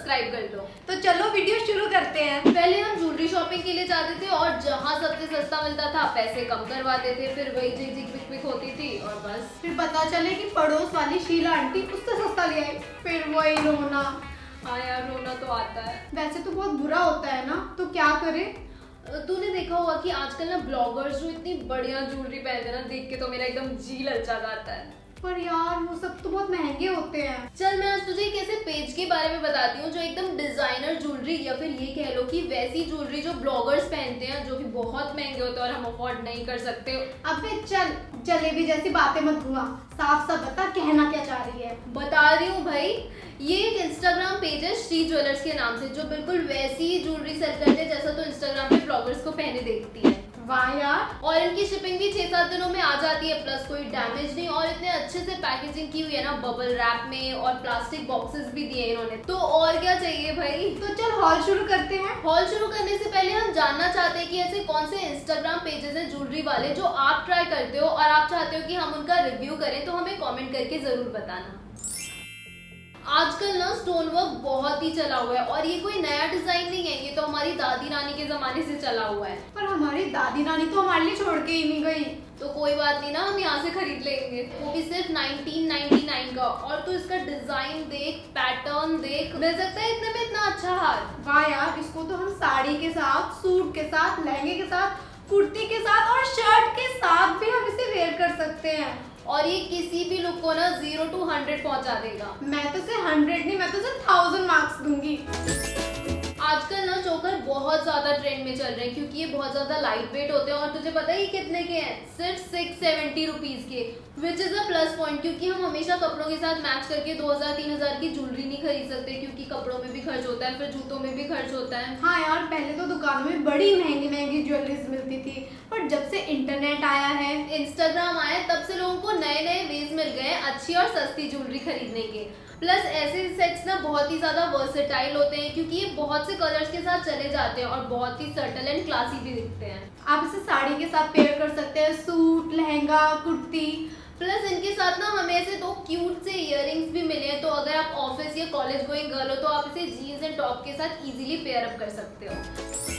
Subscribe कर लो। तो चलो वीडियो शुरू करते हैं। पहले हम ज्वेलरी शॉपिंग के लिए जाते थे और जहाँ सबसे सस्ता मिलता था पैसे कम करवाते थे, फिर वही झिक झिक पिक पिक होती थी और बस। फिर पता चले कि पड़ोस वाली शीला आंटी उससे सस्ता ले आई, फिर वही रोना। हाँ यार, रोना तो आता है। वैसे तो बहुत बुरा होता है ना, तो क्या करे। तूने देखा होगा कि आजकल ना ब्लॉगर्स जो इतनी बढ़िया ज्वेलरी पहनते हैं ना, देख के तो मेरा एकदम जी ललचा जाता है। पर यार वो सब तो बहुत महंगे होते हैं। चल मैं आज तुझे एक ऐसे पेज के बारे में बताती हूँ जो एकदम डिजाइनर ज्वेलरी या फिर ये कह लो कि वैसी ज्वेलरी जो ब्लॉगर्स पहनते हैं, जो कि बहुत महंगे होते हैं और हम अफोर्ड नहीं कर सकते। अबे चल, जलेबी जैसी बातें मत घुमा, साफ साफ बता कहना क्या चाह रही है। बता रही हूँ भाई, ये एक इंस्टाग्राम पेज है श्री ज्वेलर्स के नाम से, जो बिल्कुल वैसी ज्वेलरी सेल करते हैं जैसा तो इंस्टाग्राम पे ब्लॉगर्स को पहने देखती है। वाह यार। और इनकी शिपिंग भी 6-7 दिनों में आ जाती है, प्लस कोई डैमेज नहीं, और इतने अच्छे से पैकेजिंग की हुई है ना, बबल रैप में, और प्लास्टिक बॉक्सेस भी दिए इन्होंने, तो और क्या चाहिए भाई। तो चल हॉल शुरू करते हैं। हॉल शुरू करने से पहले हम जानना चाहते हैं कि ऐसे कौन से इंस्टाग्राम पेजेस हैं ज्वेलरी वाले जो आप ट्राई करते हो और आप चाहते हो कि हम उनका रिव्यू करें, तो हमें कमेंट करके जरूर बताना। आजकल ना स्टोन वर्क बहुत ही चला हुआ है और ये कोई नया डिजाइन नहीं है, ये तो हमारी दादी नानी के जमाने से चला हुआ है। पर हमारी दादी नानी तो हमारे लिए छोड़ के ही नहीं गई। तो कोई बात नहीं ना, हम यहाँ से खरीद लेंगे, वो भी सिर्फ 1999 का। और तो इसका डिजाइन देख, पैटर्न देख, मिल सकता है इतने में इतना अच्छा हार। वाह यार, इसको तो हम साड़ी के साथ, सूट के साथ, लहंगे के साथ, कुर्ती के साथ और शर्ट के साथ भी हम इसे वेयर कर सकते हैं। और ये किसी भी लुक को ना 0 to 100 पहुंचा देगा। मैं तो इसे 100 नहीं, मैं तो इसे 1000 मार्क्स दूंगी। आजकल ना चोकर बहुत ज्यादा ट्रेंड में चल रहे हैं क्योंकि ये बहुत ज्यादा लाइट वेट होते हैं। और तुझे पता है ये कितने के हैं? सिर्फ 670 रुपीज के, which is a plus point, क्योंकि हम हमेशा कपड़ों के साथ मैच करके 2000-3000 की ज्वेलरी नहीं खरीद सकते, क्योंकि कपड़ों में भी खर्च होता है, फिर जूतों में भी खर्च होता है। हाँ यार, पहले तो दुकानों में बड़ी महंगी महंगी ज्वेलरीज मिलती थी, पर जब से इंटरनेट आया है, इंस्टाग्राम आया, तब से लोगों को नए नए वेज मिल गए अच्छी और सस्ती ज्वेलरी खरीदने के। प्लस ऐसे सेट्स ना बहुत ही ज्यादा वर्सेटाइल होते हैं क्योंकि ये बहुत से कलर्स के साथ चले जाते हैं और बहुत ही सटल एंड क्लासी भी दिखते हैं। आप इसे साड़ी के साथ पेयर कर सकते हैं, सूट, लहंगा, कुर्ती। प्लस इनके साथ ना हमें ऐसे 2 क्यूट से इयररिंग्स भी मिले हैं, तो अगर आप ऑफिस या कॉलेज गोइंग गर्ल हो तो आप इसे जीन्स एंड टॉप के साथ इजीली पेयर अप कर सकते हो।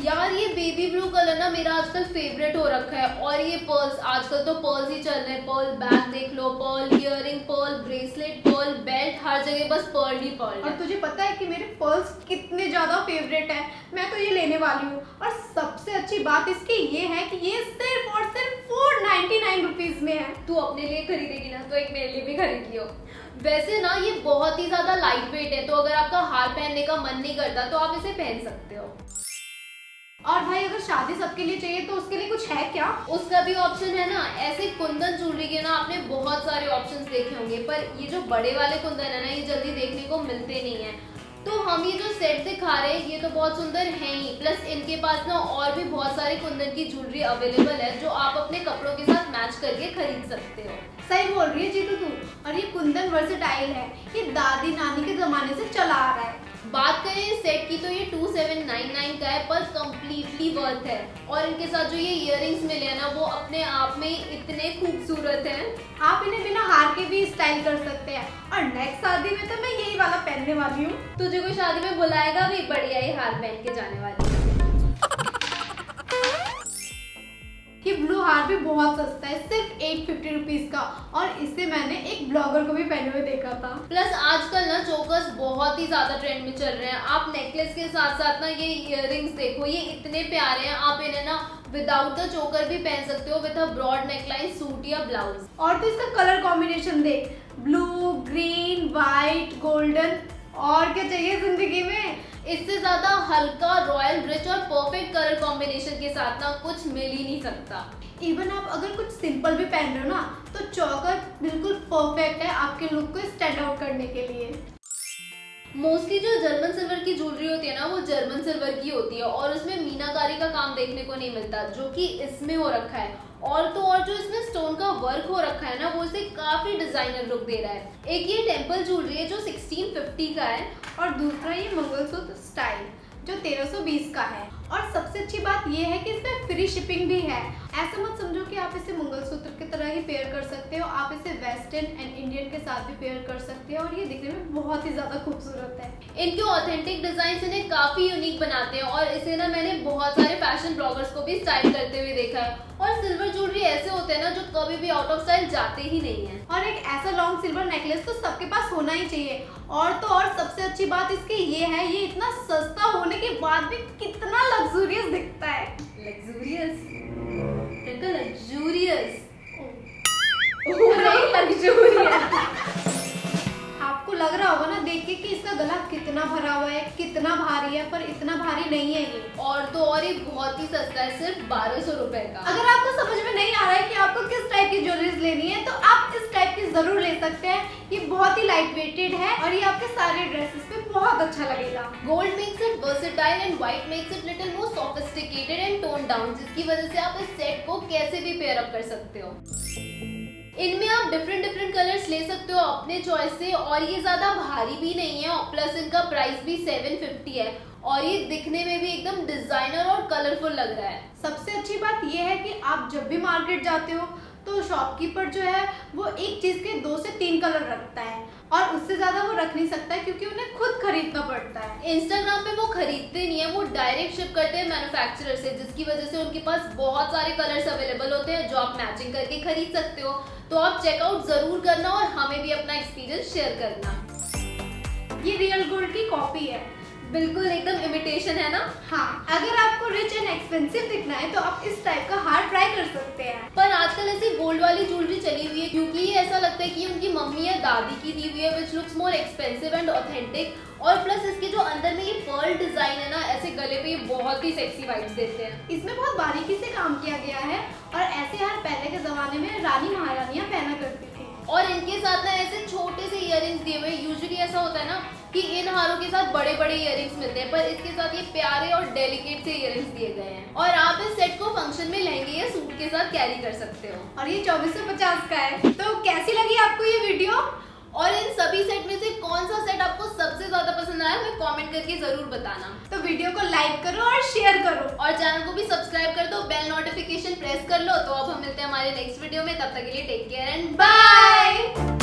यार ये बेबी ब्लू कलर ना मेरा आजकल फेवरेट हो रखा है। और ये पर्ल्स, आजकल तो पर्ल्स ही चल रहे हैं। पर्ल बैग देख लो, pearl earring, pearl bracelet, pearl belt, हर जगह बस पर्ल ही पर्ल। और तुझे पता है कि मेरे पर्ल्स कितने ज्यादा फेवरेट है, मैं तो ये लेने वाली हूँ। और सबसे अच्छी बात इसकी ये है कि ये सिर्फ और सिर्फ 499 रुपीज में है। तू अपने लिए खरीदेगी ना तो एक मेरे लिए भी खरीद लियो। वैसे ना ये बहुत ही ज्यादा लाइट वेट है, तो अगर आपका हार पहनने का मन नहीं करता तो आप इसे पहन सकते हो। और भाई अगर शादी सबके लिए चाहिए तो उसके लिए कुछ है क्या? उसका भी ऑप्शन है ना। ऐसे कुंदन ज्वेलरी के ना आपने बहुत सारे ऑप्शंस देखे होंगे, पर ये जो बड़े वाले कुंदन है ना, ये जल्दी देखने को मिलते नहीं है। तो हम ये जो सेट दिखा रहे हैं ये तो बहुत सुंदर है ही, प्लस इनके पास ना और भी बहुत सारे कुंदन की ज्वेलरी अवेलेबल है जो आप अपने कपड़ों के साथ मैच करके खरीद सकते हो। सही बोल रही है जीतू तू। और ये कुंदन वर्सेटाइल है, ये दादी नानी के जमाने से चला आ रहा है। बात करें इस सेट की तो ये 2799 का है, पर कम्प्लीटली वर्थ है। और इनके साथ जो ये इयररिंग्स मिले हैं ना, वो अपने आप में इतने खूबसूरत हैं। आप इन्हें बिना हार के भी स्टाइल कर सकते हैं। और नेक्स्ट शादी में तो मैं यही वाला पहनने वाली हूँ। तुझे कोई शादी में बुलाएगा भी, बढ़िया ही हार पहन के जाने वाली। ये ब्लू हार भी बहुत सस्ता है, सिर्फ 850 रुपीज का। और इसे मैंने एक ब्लॉगर को भी पहने हुए देखा था। प्लस आजकल ना चोकर्स बहुत ही ज्यादा ट्रेंड में चल रहे हैं। आप नेकलेस के साथ साथ ना ये इयररिंग्स देखो, ये इतने प्यारे हैं। आप इन्हें ना विदाउट द चोकर भी पहन सकते हो with a broad neckline suit या ब्लाउज। और तो इसका कलर कॉम्बिनेशन देख, ब्लू, ग्रीन, व्हाइट, गोल्डन। और क्या चाहिए जिंदगी में? इससे ज्यादा हल्का, रॉयल, रिच और परफेक्ट कलर कॉम्बिनेशन के साथ ना कुछ मिल ही नहीं सकता। इवन आप अगर कुछ सिंपल भी पहन रहे हो ना, तो चोकर बिल्कुल परफेक्ट है आपके लुक को स्टैंड आउट करने के लिए। मोस्टली जो जर्मन सिल्वर की ज्वेलरी होती है ना, वो जर्मन सिल्वर की होती है और उसमें मीनाकारी का काम देखने को नहीं मिलता, जो कि इसमें हो रखा है। और तो और जो इसमें स्टोन का वर्क हो रखा है ना, वो इसे काफी डिजाइनर लुक दे रहा है। एक ये टेम्पल ज्वेलरी है जो 1650 का है, और दूसरा ये मंगलसूत्र स्टाइल जो 1320 का है। और सबसे अच्छी बात ये है कि इसमें फ्री शिपिंग भी है। ऐसा मत समझो कि आप इसे मंगलसूत्र की तरह ही पेयर कर सकते हो। आप इसे वेस्टर्न एंड इंडियन के साथ भी पेयर कर सकते हो और ये दिखने में बहुत ही ज्यादा खूबसूरत है। इनके ऑथेंटिक डिजाइन इन्हें काफी यूनिक बनाते हैं और इसे ना मैंने बहुत सारे फैशन ब्लॉगर्स को भी स्टाइल करते हुए देखा है। और सिल्वर ज्वेलरी ऐसे होते हैं ना जो कभी भी आउट ऑफ स्टाइल जाते ही नहीं है। और एक ऐसा लॉन्ग सिल्वर नेकलेस तो सबके पास होना ही चाहिए। और तो और सबसे अच्छी बात इसकी ये है, ये इतना सस्ता होने के बाद भी कितना लग्जूरियस दिखता है। लग्जूरियस लग्जूरियस नहीं लग्जूरियस। आपको लग रहा होगा ना देख के कि इसका गला कितना भरा हुआ है, कितना भारी है, पर इतना भारी नहीं है ये। और तो और ये बहुत ही सस्ता है, सिर्फ 1200 रुपए का। अगर आपको समझ में नहीं आ रहा है कि आपको किस टाइप की ज्वेलरीज लेनी है तो आप इस टाइप की जरूर ले सकते हैं। ये बहुत ही लाइट वेटेड है और ये आपके सारे ड्रेसेस पे बहुत अच्छा लगेगा। Gold makes it versatile and white makes it little more sophisticated and tone down, जिसकी वजह से आप इस सेट को कैसे भी पेयर अप कर सकते हो। इनमें आप डिफरेंट कलर्स ले सकते हो अपने चॉइस से और ये ज्यादा भारी भी नहीं है और प्लस इनका प्राइस भी 750 है और ये दिखने में भी एकदम डिजाइनर और कलरफुल लग रहा है। सबसे अच्छी बात ये है कि आप जब भी मार्केट जाते हो तो शॉपकीपर जो है वो एक चीज के 2 से 3 कलर रखता है और उससे ज्यादा वो रख नहीं सकता है क्योंकि उन्हें खुद खरीदना पड़ता है। इंस्टाग्राम पे वो खरीदते नहीं है, वो डायरेक्ट शिप करते हैं मैन्युफैक्चरर से, जिसकी वजह से उनके पास बहुत सारे कलर्स अवेलेबल होते हैं जो आप मैचिंग करके खरीद सकते हो। तो आप चेकआउट जरूर करना और हमें भी अपना एक्सपीरियंस शेयर करना। ये रियल गोल्ड की कॉपी है, बिल्कुल एकदम इमिटेशन है ना। हाँ, अगर आपको रिच एंड एक्सपेंसिव दिखना है तो आप इस टाइप का हार ट्राई कर सकते हैं। पर आजकल ऐसी गोल्ड वाली ज्वेलरी चली हुई है क्योंकि ये ऐसा लगता है कि उनकी मम्मी या दादी की दी हुई है, which looks more expensive and authentic. और प्लस इसके जो अंदर में ये पर्ल डिजाइन है ना, ऐसे गले पे ये बहुत ही सेक्सी वाइब्स देते हैं। इसमें बहुत बारीकी से काम किया गया है और ऐसे हार पहले के जमाने में रानी महारानियां पहना करती थी। और इनके साथ ना ऐसे छोटे से इयररिंग्स दिए हुए हैं। यूजुअली ऐसा होता है ना कि इन हारों के साथ बड़े बड़े इयररिंग्स मिलते हैं, पर इसके साथ ये प्यारे और डेलिकेट से इयररिंग्स दिए गए हैं और आप इस सेट को फंक्शन में लहंगे या सूट के साथ कैरी कर सकते हो। और ये 2450 का है। तो कैसी लगी आपको ये वीडियो? और इन सभी सेट में से कौन सा सेट आपको सबसे ज्यादा पसंद आया हमें कमेंट करके जरूर बताना। तो वीडियो को लाइक करो और शेयर करो और चैनल को भी सब्सक्राइब कर दो, बेल नोटिफिकेशन प्रेस कर लो। तो अब हम मिलते हैं हमारे नेक्स्ट वीडियो में, तब तक के लिए टेक केयर एंड बाय।